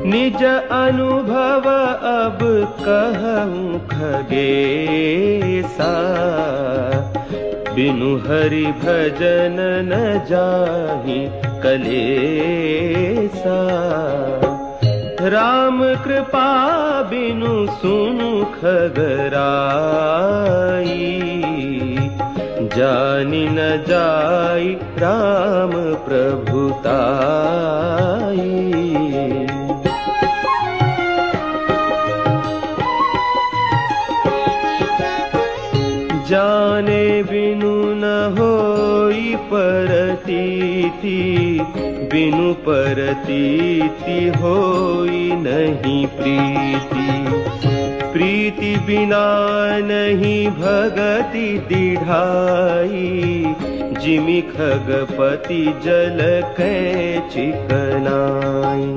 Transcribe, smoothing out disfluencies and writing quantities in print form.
निज अनुभव अब कहूँ खगेसा, बिनु हरि भजन न जाहि कलेसा। राम कृपा बिनु सुनु खगराई, जानि न जाई राम प्रभुताई। जाने बिनु न होई परतीति, बिनु परतीति होई नहीं प्रीति। प्रीति बिना नहीं भगति दिढ़ाई, जिमि खगपति जल कै चिकनाई।